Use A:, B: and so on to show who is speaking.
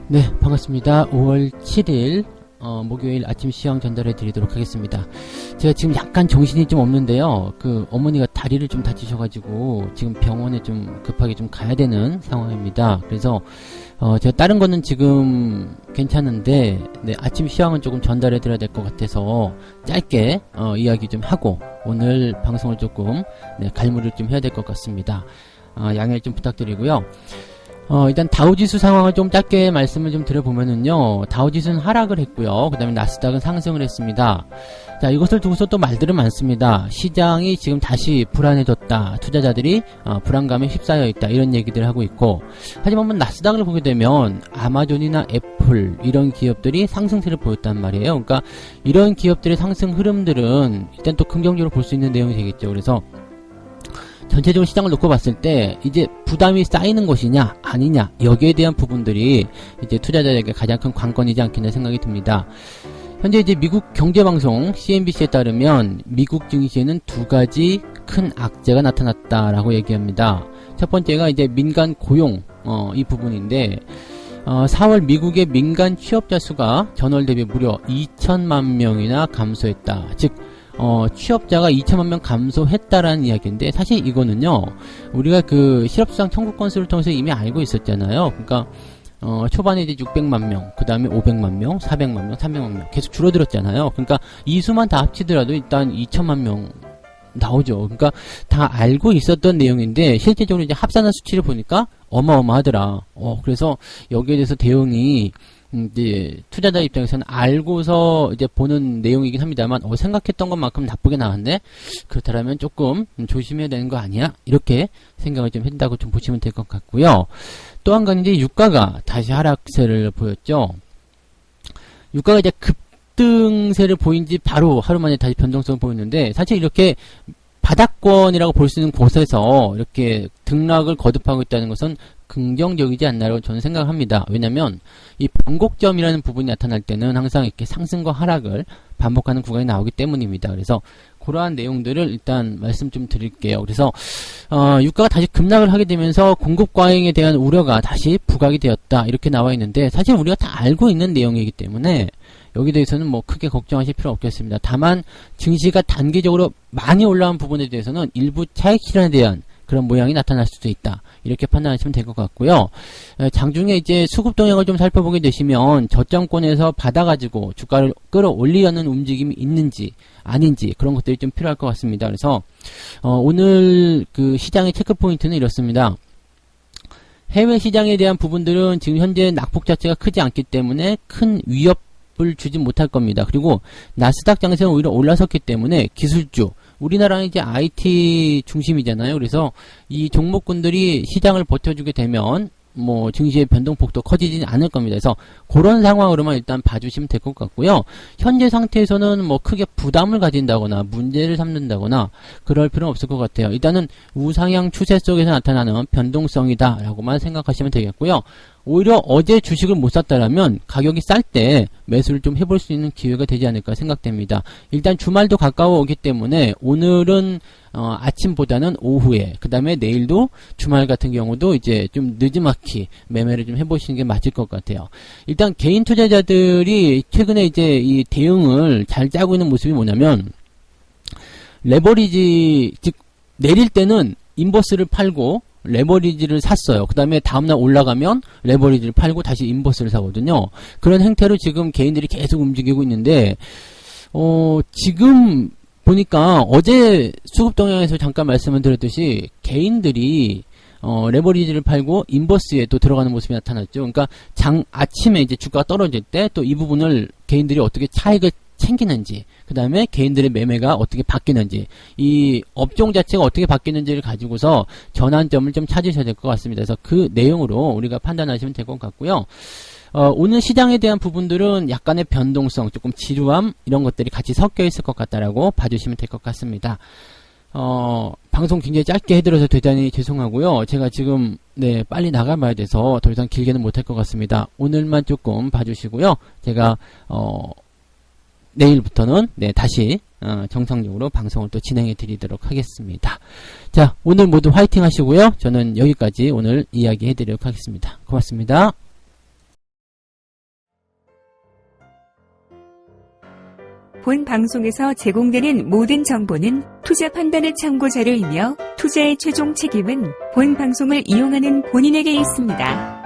A: 네, 반갑습니다. 5월 7일 목요일 아침 시황 전달해 드리도록 하겠습니다. 제가 지금 약간 정신이 좀 없는데요. 어머니가 다리를 좀 다치셔가지고 지금 병원에 좀 급하게 좀 가야 되는 상황입니다. 그래서 제가 다른 거는 지금 괜찮은데 아침 시황은 조금 전달해 드려야 될 것 같아서 짧게 이야기 좀 하고 오늘 방송을 조금 갈무리를 좀 해야 될 것 같습니다. 양해 좀 부탁드리고요. 일단 다우지수 상황을 좀 짧게 말씀을 좀 드려보면은요, 다우지수는 하락을 했고요. 그 다음에 나스닥은 상승을 했습니다. 자, 이것을 두고서 또 말들은 많습니다. 시장이 지금 다시 불안해졌다. 투자자들이 불안감에 휩싸여 있다. 이런 얘기들을 하고 있고, 하지만 나스닥을 보게 되면 아마존이나 애플 이런 기업들이 상승세를 보였단 말이에요. 그러니까 이런 기업들의 상승 흐름들은 일단 또 긍정적으로 볼 수 있는 내용이 되겠죠. 그래서 전체적으로 시장을 놓고 봤을 때 이제 부담이 쌓이는 것이냐 아니냐 여기에 대한 부분들이 이제 투자자에게 가장 큰 관건이지 않겠나 생각이 듭니다. 현재 이제 미국 경제방송 CNBC에 따르면 미국 증시에는 두 가지 큰 악재가 나타났다라고 얘기합니다. 첫 번째가 이제 민간 고용 이 부분인데 4월 미국의 민간 취업자 수가 전월 대비 무려 2천만 명이나 감소했다. 즉 취업자가 2천만 명 감소했다라는 이야기인데, 사실 이거는요, 우리가 실업수당 청구 건수를 통해서 이미 알고 있었잖아요. 그러니까, 초반에 이제 600만 명, 그 다음에 500만 명, 400만 명, 300만 명, 계속 줄어들었잖아요. 그러니까, 이 수만 다 합치더라도 일단 2천만 명 나오죠. 그러니까, 다 알고 있었던 내용인데, 실제적으로 이제 합산한 수치를 보니까 어마어마하더라. 그래서 여기에 대해서 대응이 이제 투자자 입장에서는 알고서 이제 보는 내용이긴 합니다만 생각했던 것만큼 나쁘게 나왔네. 그렇다면 조금 조심해야 되는 거 아니야? 이렇게 생각을 좀 한다고 좀 보시면 될 것 같고요. 또 한 가지 이제 유가가 다시 하락세를 보였죠. 유가가 이제 급등세를 보인 지 바로 하루 만에 다시 변동성을 보였는데, 사실 이렇게 바닥권이라고 볼 수 있는 곳에서 이렇게 등락을 거듭하고 있다는 것은 긍정적이지 않나라고 저는 생각합니다. 왜냐면 이 변곡점이라는 부분이 나타날 때는 항상 이렇게 상승과 하락을 반복하는 구간이 나오기 때문입니다. 그래서 그러한 내용들을 일단 말씀 좀 드릴게요. 그래서 유가가 다시 급락을 하게 되면서 공급 과잉에 대한 우려가 다시 부각이 되었다. 이렇게 나와 있는데, 사실 우리가 다 알고 있는 내용이기 때문에 여기 대해서는 뭐 크게 걱정하실 필요 없겠습니다. 다만 증시가 단기적으로 많이 올라온 부분에 대해서는 일부 차익 실현에 대한 그런 모양이 나타날 수도 있다. 이렇게 판단하시면 될 것 같고요. 장중에 이제 수급 동향을 좀 살펴보게 되시면 저점권에서 받아가지고 주가를 끌어올리려는 움직임이 있는지 아닌지 그런 것들이 좀 필요할 것 같습니다. 그래서 오늘 시장의 체크 포인트는 이렇습니다. 해외 시장에 대한 부분들은 지금 현재 낙폭 자체가 크지 않기 때문에 큰 위협을 주지 못할 겁니다. 그리고 나스닥 장세는 오히려 올라섰기 때문에 기술주, 우리나라는 이제 IT 중심이잖아요. 그래서 이 종목군들이 시장을 버텨주게 되면 뭐 증시의 변동폭도 커지진 않을 겁니다. 그래서 그런 상황으로만 일단 봐주시면 될 것 같고요. 현재 상태에서는 뭐 크게 부담을 가진다거나 문제를 삼는다거나 그럴 필요는 없을 것 같아요. 일단은 우상향 추세 속에서 나타나는 변동성이다 라고만 생각하시면 되겠고요. 오히려 어제 주식을 못 샀다라면 가격이 쌀 때 매수를 좀 해볼 수 있는 기회가 되지 않을까 생각됩니다. 일단 주말도 가까워 오기 때문에 오늘은 아침보다는 오후에, 그 다음에 내일도 주말 같은 경우도 이제 좀 늦지막히 매매를 좀 해보시는 게 맞을 것 같아요. 일단 개인 투자자들이 최근에 이제 이 대응을 잘 짜고 있는 모습이 뭐냐면, 레버리지, 즉 내릴 때는 인버스를 팔고 레버리지를 샀어요. 그 다음에 다음날 올라가면 레버리지를 팔고 다시 인버스를 사거든요. 그런 행태로 지금 개인들이 계속 움직이고 있는데, 지금 보니까 어제 수급 동향에서 잠깐 말씀을 드렸듯이 개인들이 레버리지를 팔고 인버스에 또 들어가는 모습이 나타났죠. 그러니까 아침에 이제 주가가 떨어질 때 또 이 부분을 개인들이 어떻게 차익을 챙기는지, 그 다음에 개인들의 매매가 어떻게 바뀌는지, 이 업종 자체가 어떻게 바뀌는지를 가지고서 전환점을 좀 찾으셔야 될 것 같습니다. 그래서 그 내용으로 우리가 판단하시면 될 것 같고요. 오늘 시장에 대한 부분들은 약간의 변동성, 조금 지루함 이런 것들이 같이 섞여 있을 것 같다라고 봐주시면 될 것 같습니다. 방송 굉장히 짧게 해드려서 대단히 죄송하고요. 제가 지금 빨리 나가봐야 돼서 더 이상 길게는 못할 것 같습니다. 오늘만 조금 봐주시고요. 제가 내일부터는 다시 정상적으로 방송을 또 진행해 드리도록 하겠습니다. 자, 오늘 모두 화이팅 하시고요. 저는 여기까지 오늘 이야기 해드리도록 하겠습니다. 고맙습니다.
B: 본 방송에서 제공되는 모든 정보는 투자 판단의 참고 자료이며 투자의 최종 책임은 본 방송을 이용하는 본인에게 있습니다.